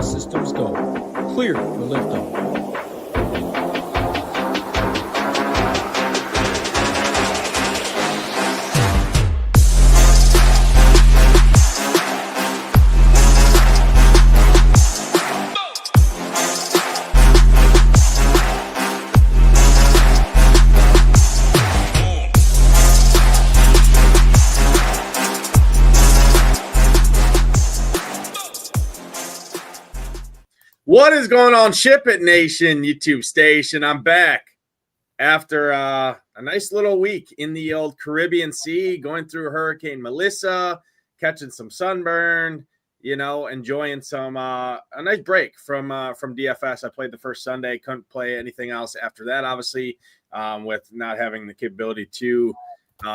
All systems go. Clear for liftoff. What is going on, SHIPIT Nation YouTube station? I'm back after a nice little week in the old Caribbean Sea, going through Hurricane Melissa, catching some sunburn, enjoying some a nice break from DFS. I played the first Sunday, couldn't play anything else after that, obviously, with not having the capability to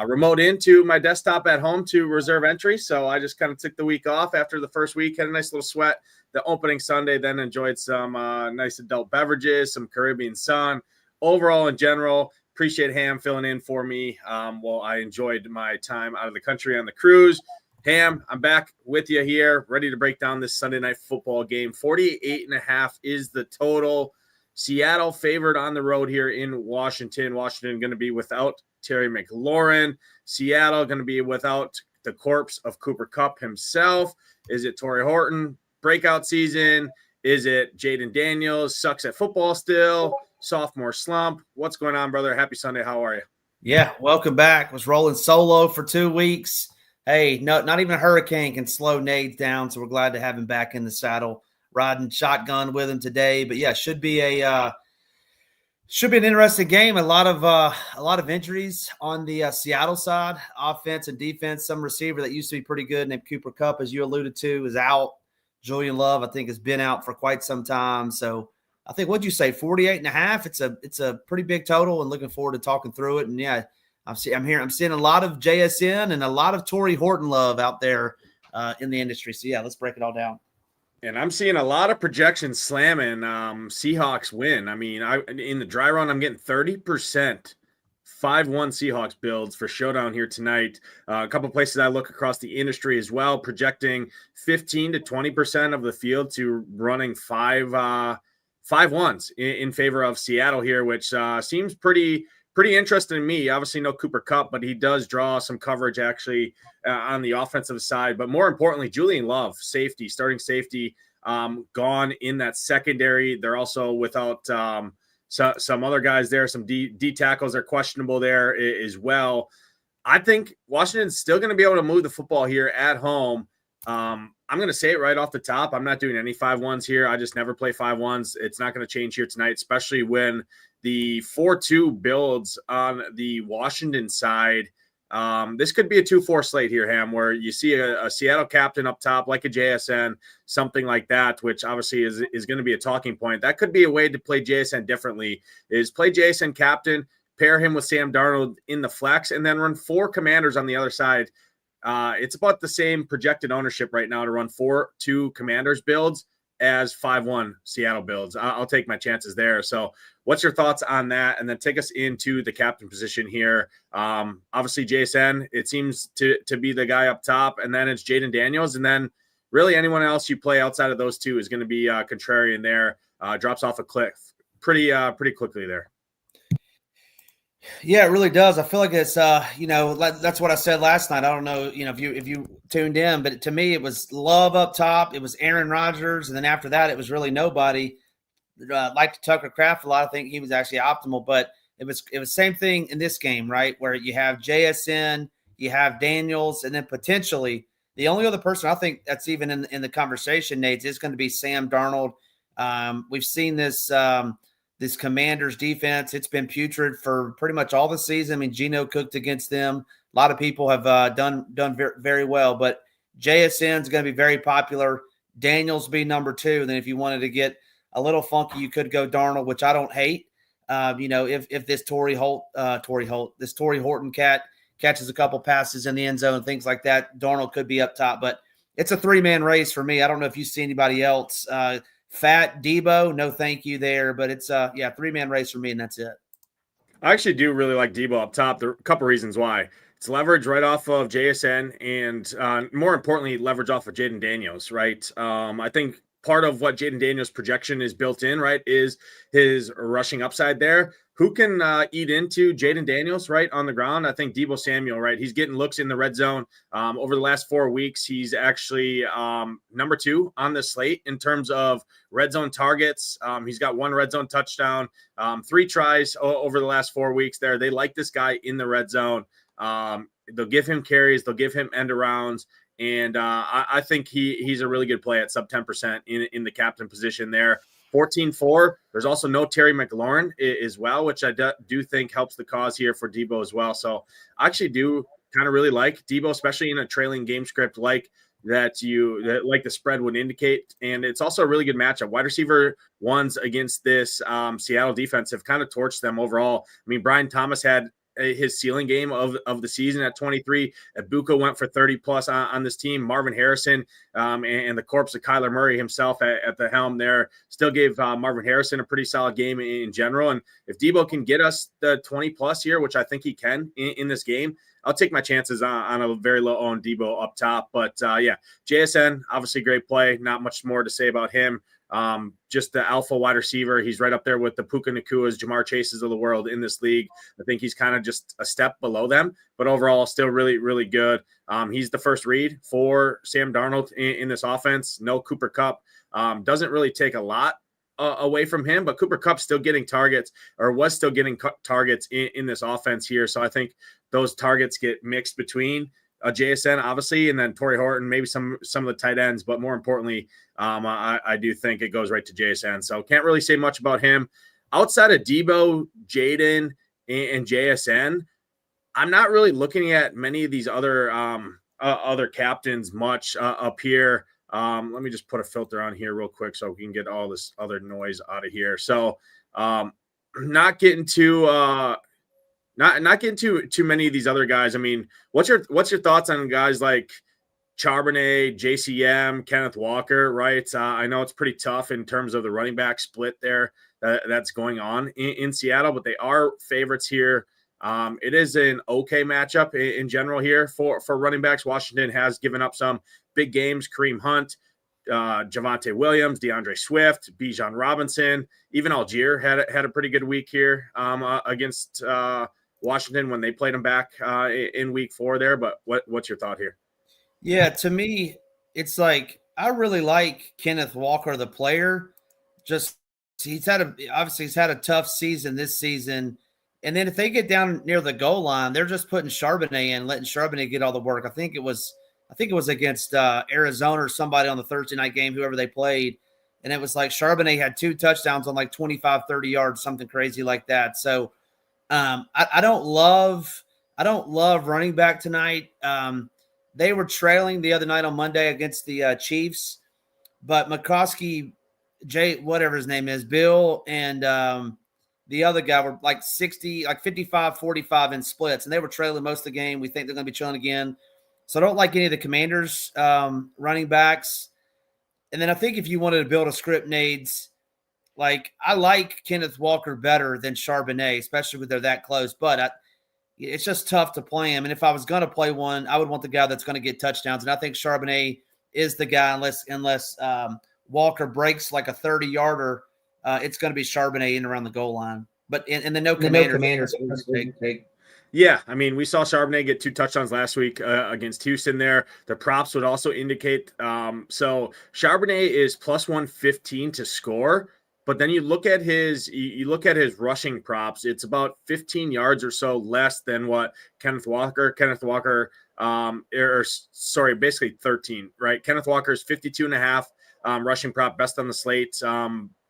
remote into my desktop at home to reserve entry. So I just kind of took the week off after the first week, had a nice little sweat the opening Sunday, then enjoyed some nice adult beverages, some Caribbean sun. Overall, in general, appreciate Ham filling in for me while I enjoyed my time out of the country on the cruise. Ham, I'm back with you here, ready to break down this Sunday night football game. 48.5 is the total. Seattle favored on the road here in Washington. Washington going to be without Terry McLaurin. Seattle going to be without the corpse of Cooper Kupp himself. Is it Torrey Horton? Breakout season? Is it Jaden Daniels? Sucks at football still? Sophomore slump? What's going on, brother? Happy Sunday. How are you? Yeah, welcome back. Was rolling solo for 2 weeks. Hey, no, not even a hurricane can slow Nades down, so we're glad to have him back in the saddle, riding shotgun with him today. But yeah, should be an interesting game. A lot of injuries on the Seattle side, offense and defense. Some receiver that used to be pretty good named Cooper Kupp, as you alluded to, is out. Julian Love, I think, has been out for quite some time. So I think, what'd you say, 48.5? It's a pretty big total, and looking forward to talking through it. And yeah, I'm seeing a lot of JSN and a lot of Torrey Horton love out there in the industry. So yeah, let's break it all down. And I'm seeing a lot of projections slamming Seahawks win. I mean, in the dry run, I'm getting 30%. 5-1 Seahawks builds for Showdown here tonight. A couple places I look across the industry as well, projecting 15 to 20% of the field to running 5-1s in favor of Seattle here, which seems pretty interesting to me. Obviously, no Cooper Kupp, but he does draw some coverage actually on the offensive side. But more importantly, Julian Love, starting safety, gone in that secondary. They're also without some other guys there. Some D tackles are questionable there as well. I think Washington's still going to be able to move the football here at home. I'm going to say it right off the top. I'm not doing any 5-1s here. I just never play 5-1s. It's not going to change here tonight, especially when the 4-2 builds on the Washington side. This could be a 2-4 slate here, Ham, where you see a Seattle captain up top, like a JSN, something like that, which obviously is going to be a talking point. That could be a way to play JSN differently, is play JSN captain, pair him with Sam Darnold in the flex, and then run 4 commanders on the other side. It's about the same projected ownership right now to run 4-2 commanders builds as 5-1 Seattle builds. I'll take my chances there. So what's your thoughts on that? And then take us into the captain position here. Obviously, JSN, it seems to be the guy up top, and then it's Jaden Daniels. And then really anyone else you play outside of those two is going to be contrarian there. Drops off a cliff pretty quickly there. Yeah, it really does. I feel like it's, that's what I said last night. I don't know, if you tuned in, but to me, it was Love up top. It was Aaron Rodgers. And then after that, it was really nobody. Like Tucker Kraft a lot. I think he was actually optimal, but it was same thing in this game, right? Where you have JSN, you have Daniels, and then potentially the only other person I think that's even in the conversation, Nate, is going to be Sam Darnold. We've seen this Commanders defense. It's been putrid for pretty much all the season. I mean, Geno cooked against them. A lot of people have done very, very well, but JSN is going to be very popular. Daniels be number 2. And then if you wanted to get a little funky, you could go Darnold, which I don't hate. If this Torrey Horton cat catches a couple passes in the end zone, things like that, Darnold could be up top. But it's a 3-man race for me. I don't know if you see anybody else. Fat Debo, no thank you there, but it's 3-man race for me, and that's it. I actually do really like Debo up top. There are a couple reasons why. It's leverage right off of JSN and more importantly, leverage off of Jaden Daniels, right? I think part of what Jaden Daniels' projection is built in, right, is his rushing upside there. Who can eat into Jaden Daniels, right, on the ground? I think Deebo Samuel, right? He's getting looks in the red zone. Over the last 4 weeks, he's actually number 2 on the slate in terms of red zone targets. He's got 1 red zone touchdown, 3 tries over the last 4 weeks there. They like this guy in the red zone. They'll give him carries. They'll give him end arounds. And I think he's a really good play at sub 10% in the captain position there. 14-4. There's also no Terry McLaurin as well, which I do think helps the cause here for Deebo as well. So I actually do kind of really like Deebo, especially in a trailing game script like that like the spread would indicate. And it's also a really good matchup. Wide receiver ones against this Seattle defense have kind of torched them overall. I mean, Brian Thomas had his ceiling game of the season at 23. Ibuka went for 30 plus on this team. Marvin Harrison and the corpse of Kyler Murray himself at the helm there still gave Marvin Harrison a pretty solid game in general. And if Deebo can get us the 20 plus here, which I think he can in this game, I'll take my chances on a very low owned Deebo up top. But yeah, JSN, obviously great play. Not much more to say about him. Just the alpha wide receiver. He's right up there with the Puka Nakuas, Jamar Chases of the world in this league. I think he's kind of just a step below them, but overall still really, really good. He's the first read for Sam Darnold in this offense. No Cooper Kupp. Doesn't really take a lot away from him, but Cooper Kupp's still getting targets or was still getting targets in this offense here. So I think those targets get mixed between JSN, obviously, and then Torrey Horton, maybe some of the tight ends, but more importantly, I do think it goes right to JSN. So can't really say much about him. Outside of Deebo, Jaden, and JSN, I'm not really looking at many of these other captains much up here. Let me just put a filter on here real quick so we can get all this other noise out of here. So not getting to not getting too many of these other guys. I mean, what's your thoughts on guys like Charbonnet, JCM, Kenneth Walker, right? I know it's pretty tough in terms of the running back split there that's going on in Seattle, but they are favorites here. It is an okay matchup in general here for running backs. Washington has given up some big games. Kareem Hunt, Javonte Williams, DeAndre Swift, Bijan Robinson, even Algier had a pretty good week here against Washington when they played them back in week 4 there. But what's your thought here? Yeah, to me, it's like I really like Kenneth Walker, the player. Just he's had a tough season this season. And then if they get down near the goal line, they're just putting Charbonnet in, letting Charbonnet get all the work. I think it was against Arizona or somebody on the Thursday night game, whoever they played. And it was like Charbonnet had 2 touchdowns on like 25, 30 yards, something crazy like that. So I don't love running back tonight. They were trailing the other night on Monday against the Chiefs, but McCoskey, whatever his name is, Bill, and the other guy were like 55-45 in splits, and they were trailing most of the game. We think they're going to be trailing again. So I don't like any of the Commanders running backs. And then I think if you wanted to build a script, Nades, like I like Kenneth Walker better than Charbonnet, especially when they're that close. But it's just tough to play him. And if I was going to play one, I would want the guy that's going to get touchdowns. And I think Charbonnet is the guy unless Walker breaks like a 30-yarder. It's going to be Charbonnet in around the goal line. But and the no Commanders. Yeah, I mean, we saw Charbonnet get 2 touchdowns last week against Houston there. The props would also indicate. So Charbonnet is plus 115 to score. But then you look at his rushing props. It's about 15 yards or so less than what Kenneth Walker, basically 13, right? Kenneth Walker is 52.5 rushing prop, best on the slate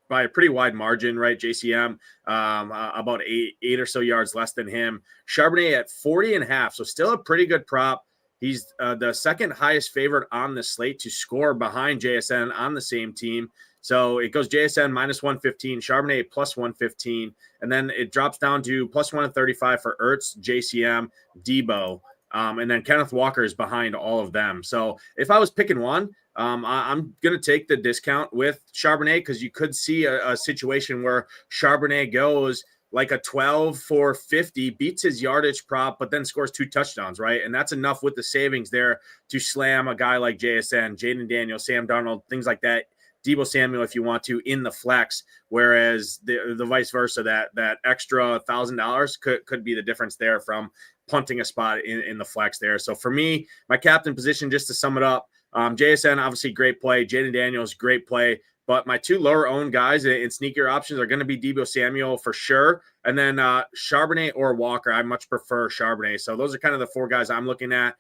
by a pretty wide margin, right? JCM about eight or so yards less than him. Charbonnet at 40.5, so still a pretty good prop. He's the second highest favorite on the slate to score behind JSN on the same team. So it goes JSN minus 115, Charbonnet plus 115, and then it drops down to plus 135 for Ertz, JCM, Deebo, and then Kenneth Walker is behind all of them. So if I was picking one, I'm going to take the discount with Charbonnet because you could see a situation where Charbonnet goes like a 12 for 50, beats his yardage prop, but then scores 2 touchdowns, right? And that's enough with the savings there to slam a guy like JSN, Jaden Daniels, Sam Darnold, things like that. Deebo Samuel if you want to in the flex, whereas the vice versa, that extra $1,000 could be the difference there from punting a spot in the flex there. So for me, my captain position, just to sum it up, JSN, obviously great play. Jaden Daniels, great play. But my two lower owned guys in sneaker options are going to be Deebo Samuel for sure. And then Charbonnet or Walker. I much prefer Charbonnet. So those are kind of the four guys I'm looking at.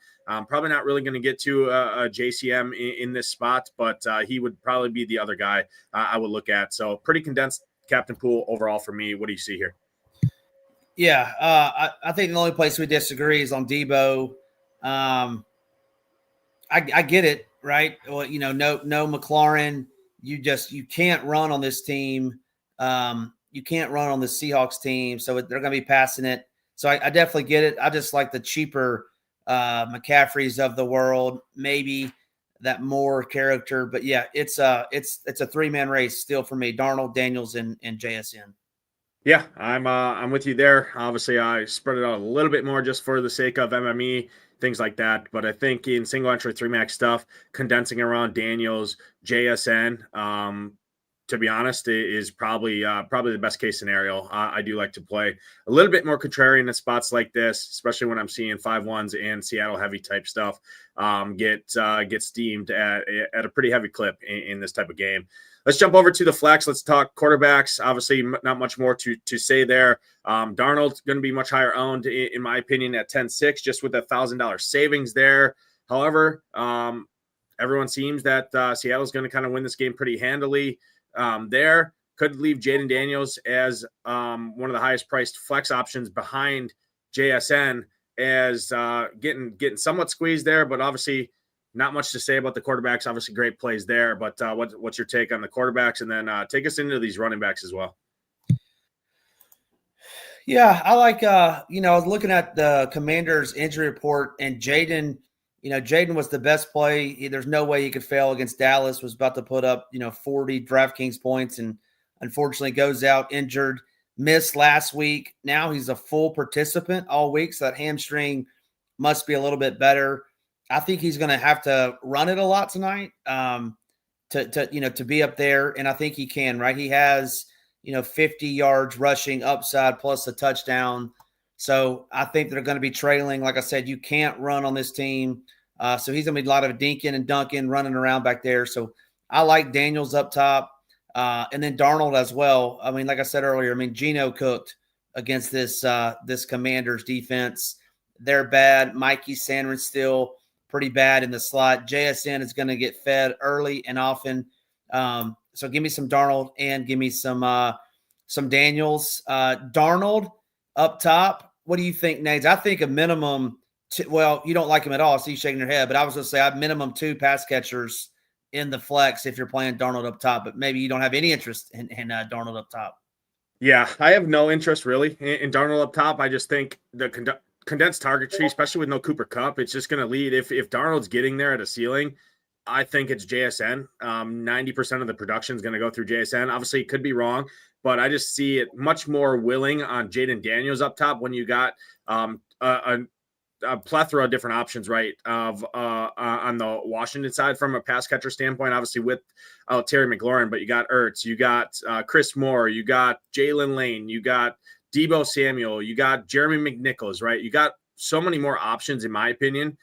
Probably not really going to get to a JCM in this spot, but he would probably be the other guy I would look at. So pretty condensed captain pool overall for me. What do you see here? Yeah, I think the only place we disagree is on Deebo. I get it, right? Well, no McLaurin. You can't run on this team. You can't run on the Seahawks team, so they're going to be passing it. So I definitely get it. I just like the cheaper McCaffreys of the world, maybe that more character. But yeah, it's a 3-man race still for me: Darnold, Daniels, and JSN. Yeah, I'm with you there. Obviously, I spread it out a little bit more just for the sake of MME, things like that. But I think in single entry 3-max stuff, condensing around Daniels, JSN, to be honest, is probably the best case scenario. I do like to play a little bit more contrarian in spots like this, especially when I'm seeing 5-1s and Seattle heavy type stuff get steamed at a pretty heavy clip in this type of game. Let's jump over to the flex. Let's talk quarterbacks. Obviously, not much more to say there. Darnold's going to be much higher owned, in my opinion, at 10-6, just with $1,000 savings there. However, everyone seems that Seattle's going to kind of win this game pretty handily. There could leave Jaden Daniels as one of the highest priced flex options behind JSN as getting somewhat squeezed there, but obviously not much to say about the quarterbacks. Obviously great plays there, but what's your take on the quarterbacks? And then take us into these running backs as well. Yeah, I like, I was looking at the Commanders injury report, and Jaden was the best play. There's no way he could fail against Dallas, was about to put up, 40 DraftKings points, and unfortunately goes out injured, missed last week. Now he's a full participant all week, so that hamstring must be a little bit better. I think he's going to have to run it a lot tonight to be up there, and I think he can, right? He has, 50 yards rushing upside plus a touchdown. So I think they're going to be trailing. Like I said, you can't run on this team. So he's going to be a lot of dinking and dunking, running around back there. So I like Daniels up top, and then Darnold as well. I mean, like I said earlier, Geno cooked against this Commanders defense. They're bad. Mikey Sanders still pretty bad in the slot. JSN is going to get fed early and often. So give me some Darnold and give me some Daniels. Darnold up top. What do you think, Nades? I think a minimum you don't like him at all, so you're shaking your head, but I was going to say I've minimum 2 pass catchers in the flex if you're playing Darnold up top, but maybe you don't have any interest in Darnold up top. Yeah, I have no interest really in Darnold up top. I just think the condensed target tree, especially with no Cooper Kupp, it's just going to lead. If Darnold's getting there at a ceiling, I think it's JSN. 90% of the production is going to go through JSN. Obviously, it could be wrong, but I just see it much more willing on Jaden Daniels up top when you got a plethora of different options, right, on the Washington side from a pass catcher standpoint, obviously with Terry McLaurin, but you got Ertz, you got Chris Moore, you got Jalen Lane, you got Deebo Samuel, you got Jeremy McNichols, right? You got so many more options, in my opinion,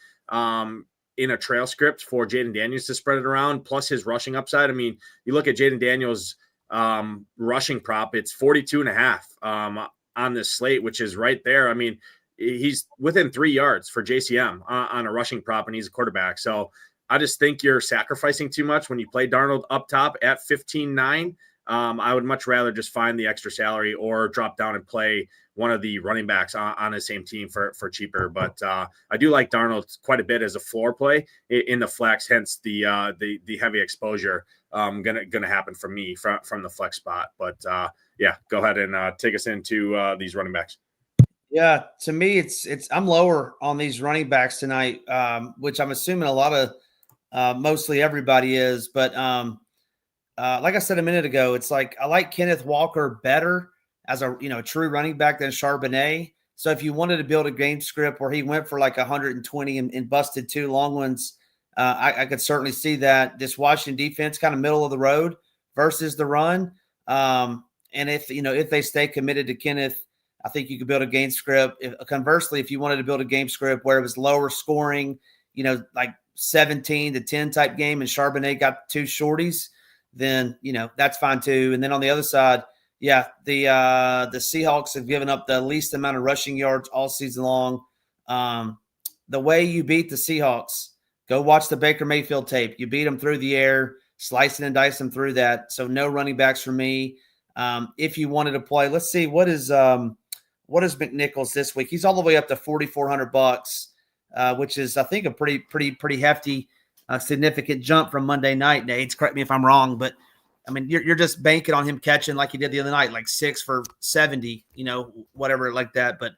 in a trail script for Jaden Daniels to spread it around, plus his rushing upside. I mean, you look at Jaden Daniels' rushing prop, it's 42.5 on this slate, which is right there. I mean, he's within 3 yards for JCM on a rushing prop, and he's a quarterback. So I just think you're sacrificing too much when you play Darnold up top at 15.9. I would much rather just find the extra salary or drop down and play one of the running backs on the same team for cheaper. But I do like Darnold quite a bit as a floor play in the flex, hence the heavy exposure gonna happen for me from the flex spot. But yeah, go ahead and take us into these running backs. Yeah, to me, it's I'm lower on these running backs tonight, which I'm assuming a lot of mostly everybody is. But like I said a minute ago, it's like I like Kenneth Walker better as a true running back than Charbonnet. So if you wanted to build a game script where he went for like 120 and busted 2 long ones, I could certainly see that this Washington defense kind of middle of the road versus the run. And if they stay committed to Kenneth, I think you could build a game script. Conversely, if you wanted to build a game script where it was lower scoring, like 17-10 type game, and Charbonnet got 2 shorties, then that's fine too. And then on the other side, the Seahawks have given up the least amount of rushing yards all season long. The way you beat the Seahawks, go watch the Baker Mayfield tape. You beat them through the air, slicing and dicing through that. So no running backs for me. If you wanted to play, let's see, what is McNichols this week? He's all the way up to $4,400, which is, I think, a pretty hefty, significant jump from Monday night. Nades, correct me if I'm wrong, but I mean, you're just banking on him catching like he did the other night, like 6 for 70, whatever like that. But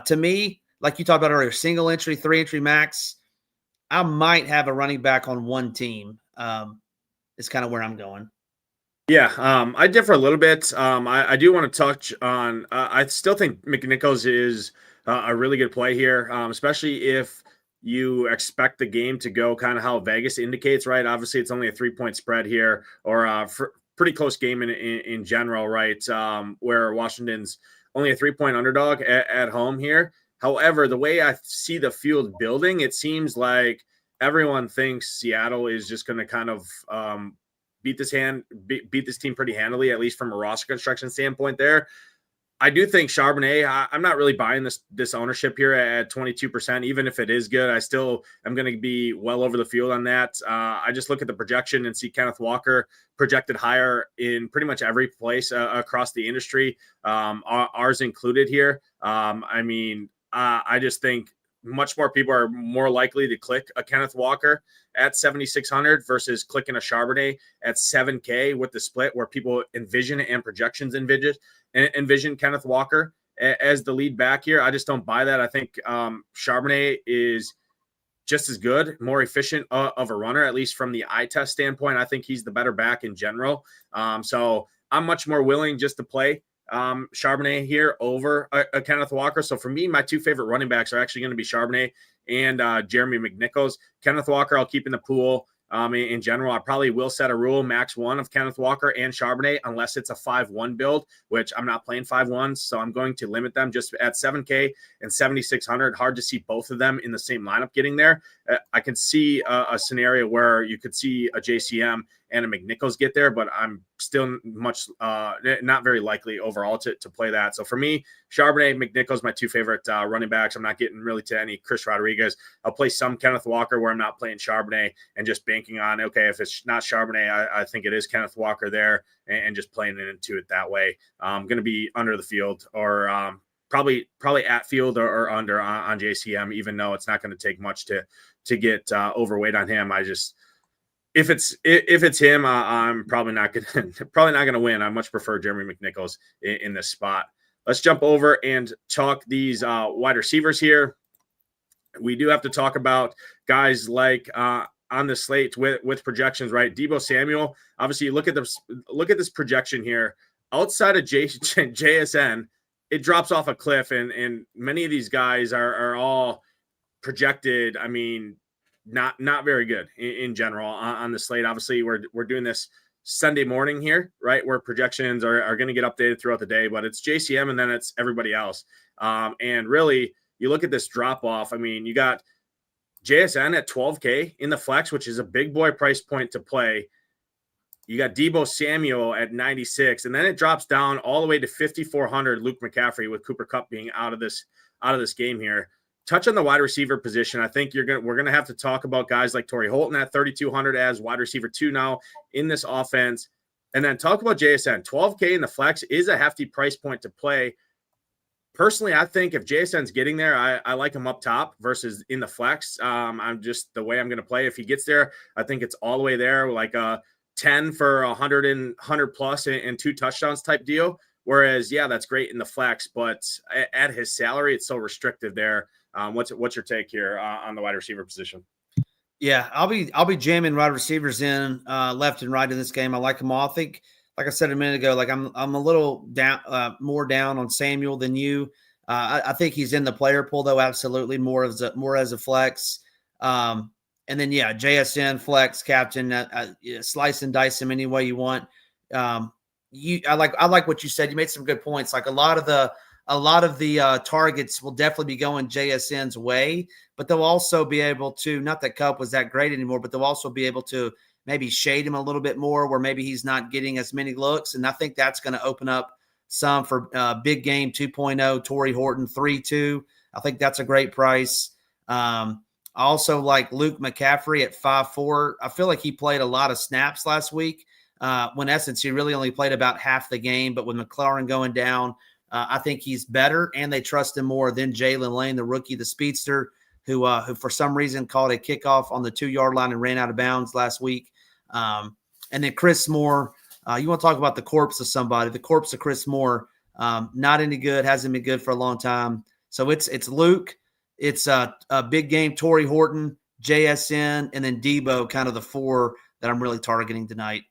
to me, like you talked about earlier, single entry, 3 entry max, I might have a running back on one team. Is kind of where I'm going. Yeah, I differ a little bit. I do want to touch on, I still think McNichols is a really good play here, especially if you expect the game to go kind of how Vegas indicates, right? Obviously, it's only a 3-point spread here, or pretty close game in general, right? Where Washington's only a 3-point underdog at home here. However, the way I see the field building, it seems like everyone thinks Seattle is just going to kind of beat this team pretty handily, at least from a roster construction standpoint there. I do think Charbonnet, I'm not really buying this ownership here at 22%. Even if it is good, I still am going to be well over the field on that. I just look at the projection and see Kenneth Walker projected higher in pretty much every place across the industry, ours included here. I just think much more people are more likely to click a Kenneth Walker at 7,600 versus clicking a Charbonnet at 7K with the split, where people envision and projections envision Kenneth Walker as the lead back here. I just don't buy that. I think Charbonnet is just as good, more efficient of a runner, at least from the eye test standpoint. I think he's the better back in general. So I'm much more willing just to play Charbonnet here over a Kenneth Walker. So for me, my 2 favorite running backs are actually going to be Charbonnet and Jeremy McNichols. Kenneth Walker, I'll keep in the pool. In general, I probably will set a rule max 1 of Kenneth Walker and Charbonnet, unless it's a 5-1 build, which I'm not playing 5-1s. So I'm going to limit them just at 7K and 7,600. Hard to see both of them in the same lineup getting there. I can see a scenario where you could see a JCM and a McNichols get there, but I'm still not very likely overall to play that. So for me, Charbonnet, McNichols, my 2 favorite running backs. I'm not getting really to any Chris Rodriguez. I'll play some Kenneth Walker where I'm not playing Charbonnet and just banking on, okay, if it's not Charbonnet, I think it is Kenneth Walker there, and just playing it into it that way. I'm going to be under the field, or probably at field or under on JCM, even though it's not going to take much to get overweight on him. I just, if it's him, I'm probably not gonna win. I much prefer Jeremy McNichols in this spot. Let's jump over and talk these wide receivers here. We do have to talk about guys like on the slate with projections, right? Deebo Samuel. Obviously, you look at this projection here. Outside of JSN, it drops off a cliff, and many of these guys are all projected. I mean, not very good in general on the slate. Obviously, we're doing this Sunday morning here, right, where projections are going to get updated throughout the day, but it's JCM and then it's everybody else. And really, you look at this drop off. I mean, you got JSN at 12K in the flex, which is a big boy price point to play. You got Deebo Samuel at 96, and then it drops down all the way to 5,400. Luke McCaffrey, with Cooper Kupp being out of this game here. Touch on the wide receiver position. I think we're gonna have to talk about guys like Torrey Holton at 3,200 as wide receiver 2 now in this offense, and then talk about JSN. 12K in the flex is a hefty price point to play. Personally, I think if JSN's getting there, I like him up top versus in the flex. I'm just the way I'm going to play. If he gets there, I think it's all the way there, like a 10 for 100 plus and 2 touchdowns type deal. Whereas, yeah, that's great in the flex, but at his salary, it's so restrictive there. What's your take here on the wide receiver position? Yeah, I'll be jamming wide receivers in left and right in this game. I like them all. I think, like I said a minute ago, like I'm a little down, more down on Samuel than you. I think he's in the player pool though, absolutely more as a flex. And And then, JSN, flex, captain, slice and dice him any way you want. I like what you said. You made some good points. Like a lot of the targets will definitely be going JSN's way, but they'll also be able to, not that Kupp was that great anymore, but they'll also be able to maybe shade him a little bit more where maybe he's not getting as many looks. And I think that's going to open up some for big game 2.0, Torrey Horton 3-2. I think that's a great price. I also like Luke McCaffrey at 5-4. I feel like he played a lot of snaps last week. When in essence, he really only played about half the game, but with McLaurin going down, I think he's better, and they trust him more than Jalen Lane, the rookie, the speedster, who for some reason called a kickoff on the 2-yard line and ran out of bounds last week. And then Chris Moore, you want to talk about the corpse of somebody, the corpse of Chris Moore, not any good, hasn't been good for a long time. So it's Luke, it's a big game, Torrey Horton, JSN, and then Debo, kind of the four that I'm really targeting tonight.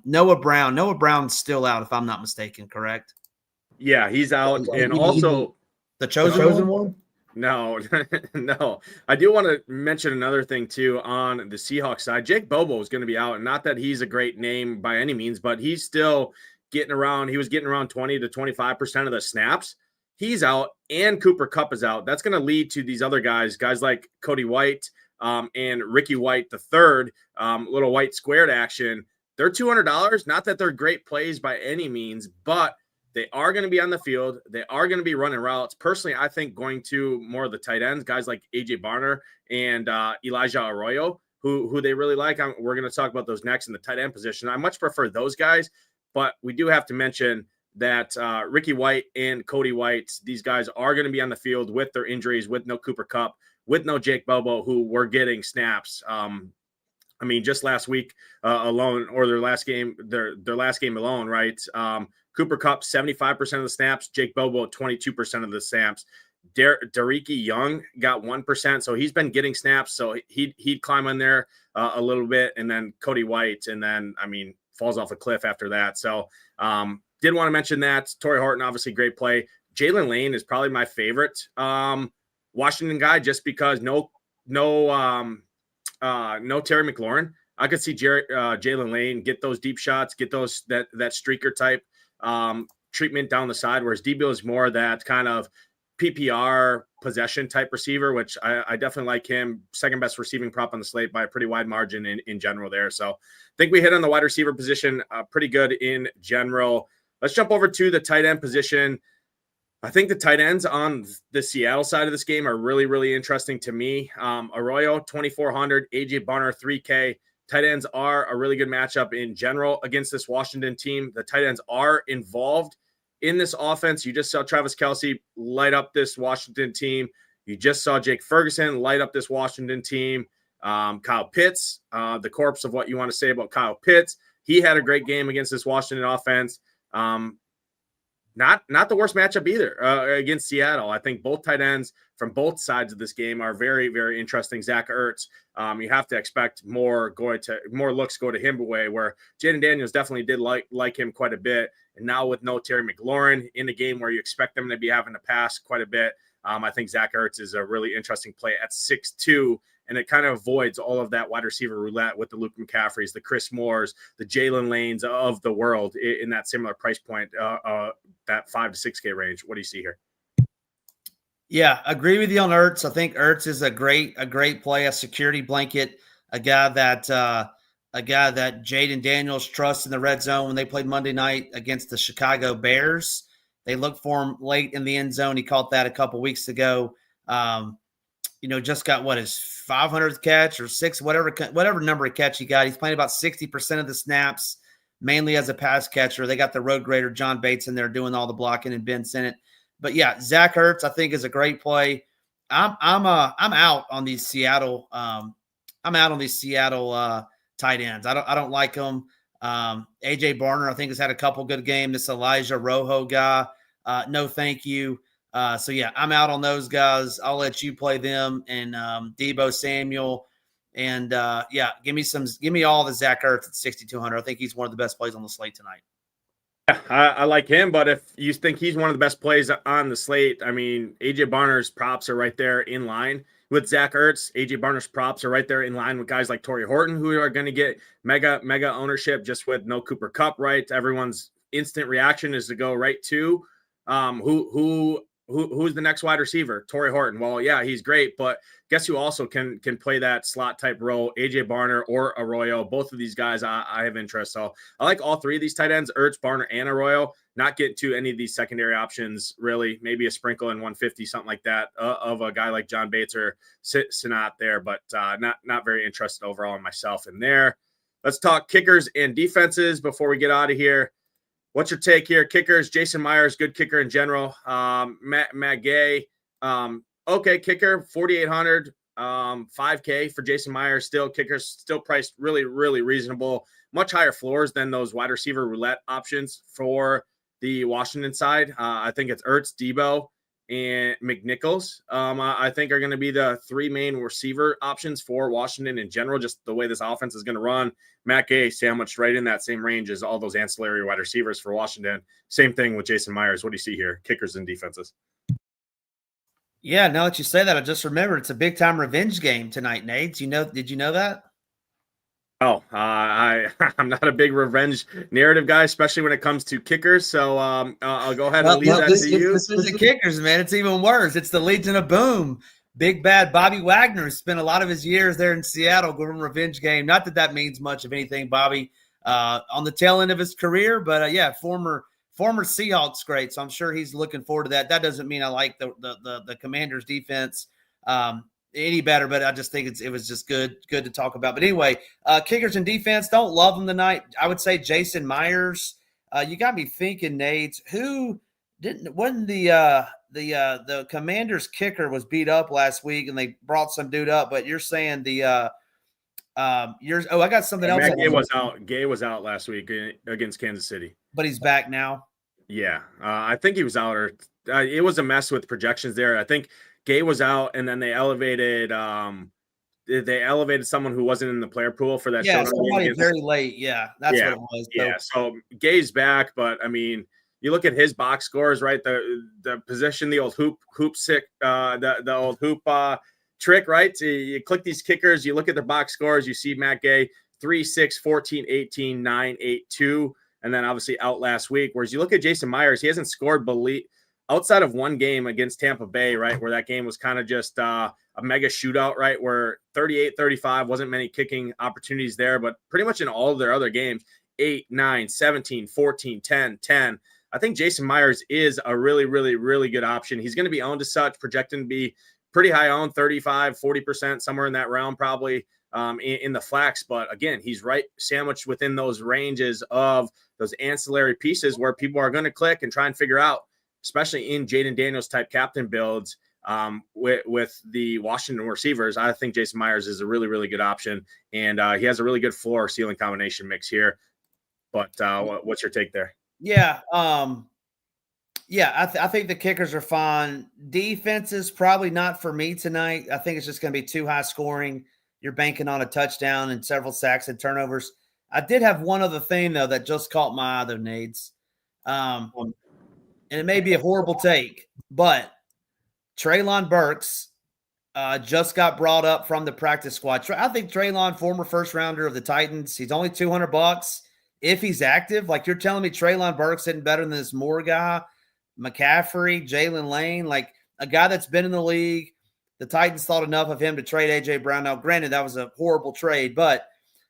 Noah Brown's still out, if I'm not mistaken, correct? Yeah, he's out. And also the chosen one? No, no. I do want to mention another thing too on the Seahawks side. Jake Bobo is going to be out, and not that he's a great name by any means, but he's still getting around. He was getting around 20 to 25% of the snaps. He's out, and Cooper Kupp is out. That's going to lead to these other guys like Cody White and Ricky White III, little white squared action. They're $200. Not that they're great plays by any means, but they are going to be on the field. They are going to be running routes. Personally, I think going to more of the tight ends, guys like A.J. Barner and Elijah Arroyo, who they really like. We're going to talk about those next in the tight end position. I much prefer those guys, but we do have to mention that Ricky White and Cody White, these guys are going to be on the field with their injuries, with no Cooper Kupp, with no Jake Bobo, who were getting snaps. Just last week alone, or their last game alone, right? Cooper Kupp, 75% of the snaps. Jake Bobo, 22% of the snaps. Dareke Young got 1%, so he's been getting snaps. So he'd climb in there a little bit, and then Cody White, and then falls off a cliff after that. So did want to mention that. Torrey Horton, obviously great play. Jalen Lane is probably my favorite Washington guy, just because no Terry McLaurin. I could see Jalen Lane get those deep shots, get those that streaker type treatment down the side, whereas Debo is more that kind of PPR possession type receiver, which I definitely like him. Second best receiving prop on the slate by a pretty wide margin in general there. So I think we hit on the wide receiver position pretty good in general. Let's jump over to the tight end position. I think the tight ends on the Seattle side of this game are really, really interesting to me. Arroyo, 2,400, AJ Barner, 3K. Tight ends are a really good matchup in general against this Washington team. The tight ends are involved in this offense. You just saw Travis Kelce light up this Washington team. You just saw Jake Ferguson light up this Washington team. Kyle Pitts, the corpse of what you want to say about Kyle Pitts. He had a great game against this Washington offense. Not the worst matchup either against Seattle. I think both tight ends from both sides of this game are very, very interesting. Zach Ertz, you have to expect more looks go to him away, where Jaden Daniels definitely did like him quite a bit. And now with no Terry McLaurin in a game where you expect them to be having to pass quite a bit, I think Zach Ertz is a really interesting play at 6'2", and it kind of avoids all of that wide receiver roulette with the Luke McCaffreys, the Chris Moores, the Jalen Lanes of the world in that similar price point, that 5 to 6K range. What do you see here? Yeah, agree with you on Ertz. I think Ertz is a great play, a security blanket, a guy that Jaden Daniels trusts in the red zone. When they played Monday night against the Chicago Bears, they looked for him late in the end zone. He caught that a couple weeks ago. Just got his 500th catch or six, whatever number of catch he got. He's playing about 60% of the snaps, mainly as a pass catcher. They got the road grader John Bates in there doing all the blocking, and Ben Sinnott. But yeah, Zach Ertz I think is a great play. I'm out on these Seattle. I'm out on these Seattle tight ends. I don't like them. AJ Barner I think has had a couple good games. This Elijah Rojo guy, no thank you. So yeah, I'm out on those guys. I'll let you play them, and Debo Samuel, and give me all the Zach Ertz at 6,200. I think he's one of the best plays on the slate tonight. Yeah, I like him, but if you think he's one of the best plays on the slate, AJ Barner's props are right there in line with Zach Ertz. AJ Barner's props are right there in line with guys like Torrey Horton, who are going to get mega ownership just with no Cooper Kupp, right? Everyone's instant reaction is to go right to who's the next wide receiver? Torrey Horton. Well, yeah, he's great, but guess who also can play that slot type role? AJ Barner or Arroyo. Both of these guys I have interest. So I like all three of these tight ends, Ertz, Barner, and Arroyo. Not get to any of these secondary options, really. Maybe a sprinkle in 150, something like that, of a guy like John Bates or Sinat there, but not very interested overall in myself in there. Let's talk kickers and defenses before we get out of here. What's your take here? Kickers, Jason Myers, good kicker in general. Matt Gay, okay, kicker, 4,800, 5K for Jason Myers. Still, kickers still priced really, really reasonable. Much higher floors than those wide receiver roulette options for the Washington side. I think it's Ertz, Debo, and McNichols. I think are going to be the three main receiver options for Washington in general, just the way this offense is going to run. Matt Gay sandwiched right in that same range as all those ancillary wide receivers for Washington. Same thing with Jason Myers. What do you see here? Kickers and defenses. Yeah, now that you say that, I just remembered it's a big time revenge game tonight, Nate. Did you know that? Oh, I'm not a big revenge narrative guy, especially when it comes to kickers. So I'll go ahead and leave that to you. This is the kickers, man. It's even worse. It's the Legion of Boom. Big bad Bobby Wagner spent a lot of his years there in Seattle going revenge game. Not that that means much of anything, Bobby, on the tail end of his career. But, yeah, former Seahawks great. So I'm sure he's looking forward to that. That doesn't mean I like the Commanders defense any better, but I just think it was just good to talk about. But anyway, kickers and defense, don't love them tonight. I would say Jason Myers. You got me thinking, Nate, wasn't the Commanders kicker was beat up last week and they brought some dude up, but you're saying I got something else. Gay was out last week against Kansas City, but he's back now. Yeah. I think he was out, or it was a mess with projections there. I think Gay was out, and then they elevated someone who wasn't in the player pool for that. Yeah, somebody very late. Yeah, that's what it was. Yeah, so Gay's back, but I mean, you look at his box scores, right? The position, the old hoop sick, the old hoop trick, right? So you click these kickers, you look at the box scores, you see Matt Gay 3, 6, 14, 18, 9, 8, 2, and then obviously out last week. Whereas you look at Jason Myers, he hasn't scored outside of one game against Tampa Bay, right, where that game was kind of just a mega shootout, right, where 38-35, wasn't many kicking opportunities there, but pretty much in all of their other games, 8, 9, 17, 14, 10, 10. I think Jason Myers is a really, really, really good option. He's going to be owned as such, projected to be pretty high owned, 35, 40%, somewhere in that realm probably in the flex. But again, he's right sandwiched within those ranges of those ancillary pieces where people are going to click and try and figure out, especially in Jaden Daniels type captain builds with the Washington receivers. I think Jason Myers is a really, really good option, and he has a really good floor ceiling combination mix here. But what's your take there? Yeah. I think the kickers are fine. Defenses, probably not for me tonight. I think it's just going to be too high scoring. You're banking on a touchdown and several sacks and turnovers. I did have one other thing, though, that just caught my eye, though, Nades. And it may be a horrible take, but Treylon Burks just got brought up from the practice squad. I think Treylon, former first rounder of the Titans, he's only $200 if he's active. Like you're telling me Treylon Burks isn't better than this Moore guy, McCaffrey, Jalen Lane, like a guy that's been in the league. The Titans thought enough of him to trade A.J. Brown. Now, granted, that was a horrible trade, but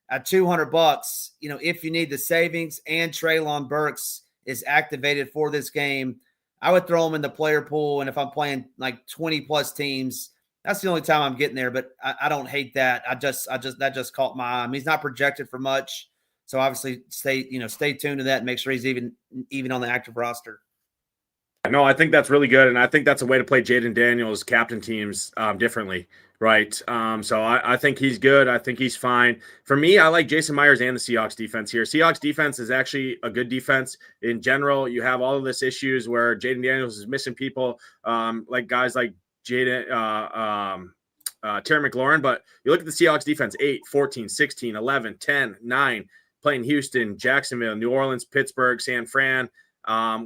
at $200, if you need the savings and Treylon Burks is activated for this game, I would throw him in the player pool. And if I'm playing like 20 plus teams, that's the only time I'm getting there. But I don't hate that. That just caught my eye. I mean, he's not projected for much, so obviously stay tuned to that and make sure he's even on the active roster. No, I think that's really good, and I think that's a way to play Jaden Daniels captain teams differently, right? So I think he's good. I think he's fine. For me, I like Jason Myers and the Seahawks defense here. Seahawks defense is actually a good defense in general. You have all of this issues where Jaden Daniels is missing people, like guys like Terry McLaurin, but you look at the Seahawks defense, 8, 14, 16, 11, 10, 9, playing Houston, Jacksonville, New Orleans, Pittsburgh, San Fran.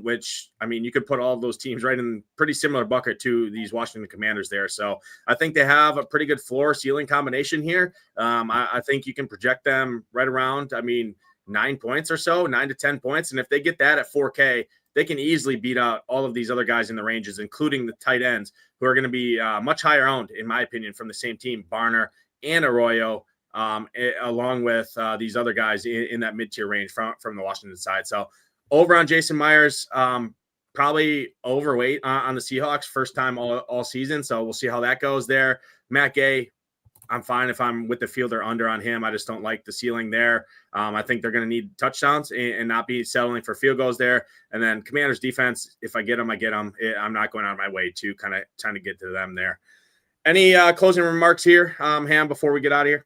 which, I mean, you could put all of those teams right in pretty similar bucket to these Washington Commanders there. So I think they have a pretty good floor ceiling combination here. I think you can project them right around, 9 points or so, 9 to 10 points. And if they get that at 4K, they can easily beat out all of these other guys in the ranges, including the tight ends, who are going to be much higher owned, in my opinion, from the same team, Barner and Arroyo, along with these other guys in that mid-tier range from the Washington side. So over on Jason Myers, probably overweight on the Seahawks, first time all season. So we'll see how that goes there. Matt Gay, I'm fine if I'm with the field or under on him. I just don't like the ceiling there. I think they're going to need touchdowns and not be settling for field goals there. And then Commanders defense, if I get them, I get them. I'm not going out of my way to kind of trying to get to them there. Any closing remarks here, Ham, before we get out of here?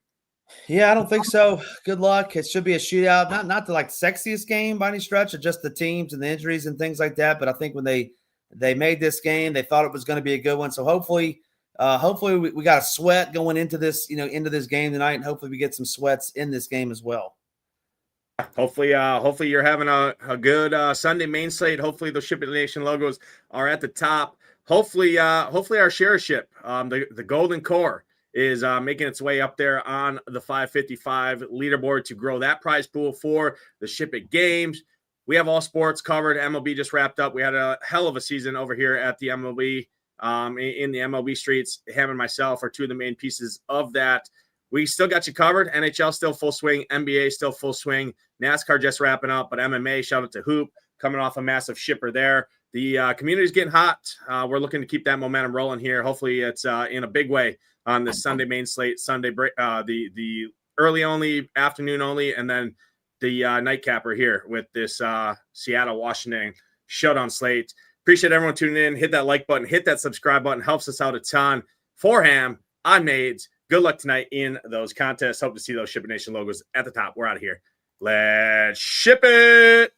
Yeah, I don't think so. Good luck. It should be a shootout. Not the sexiest game by any stretch, of just the teams and the injuries and things like that. But I think when they made this game, they thought it was going to be a good one. So hopefully we got a sweat going into this, into this game tonight, and hopefully we get some sweats in this game as well. Hopefully you're having a good Sunday main slate. Hopefully the SHIPIT Nation logos are at the top. Hopefully our share-ship, the Golden Core, is making its way up there on the 555 leaderboard to grow that prize pool for the SHIPIT games. We have all sports covered. MLB just wrapped up. We had a hell of a season over here at the MLB. In the MLB streets. Ham and myself are two of the main pieces of that. We still got you covered. NHL still full swing. NBA still full swing. NASCAR just wrapping up, but MMA, shout out to Hoop, coming off a massive shipper there. The community's getting hot. We're looking to keep that momentum rolling here. Hopefully it's in a big way on this Sunday main slate, Sunday break, the early only, afternoon only, and then the nightcapper here with this Seattle, Washington showdown slate. Appreciate everyone tuning in. Hit that like button. Hit that subscribe button. Helps us out a ton. For Ham, I'm Nades. Good luck tonight in those contests. Hope to see those SHIPIT Nation logos at the top. We're out of here. Let's ship it.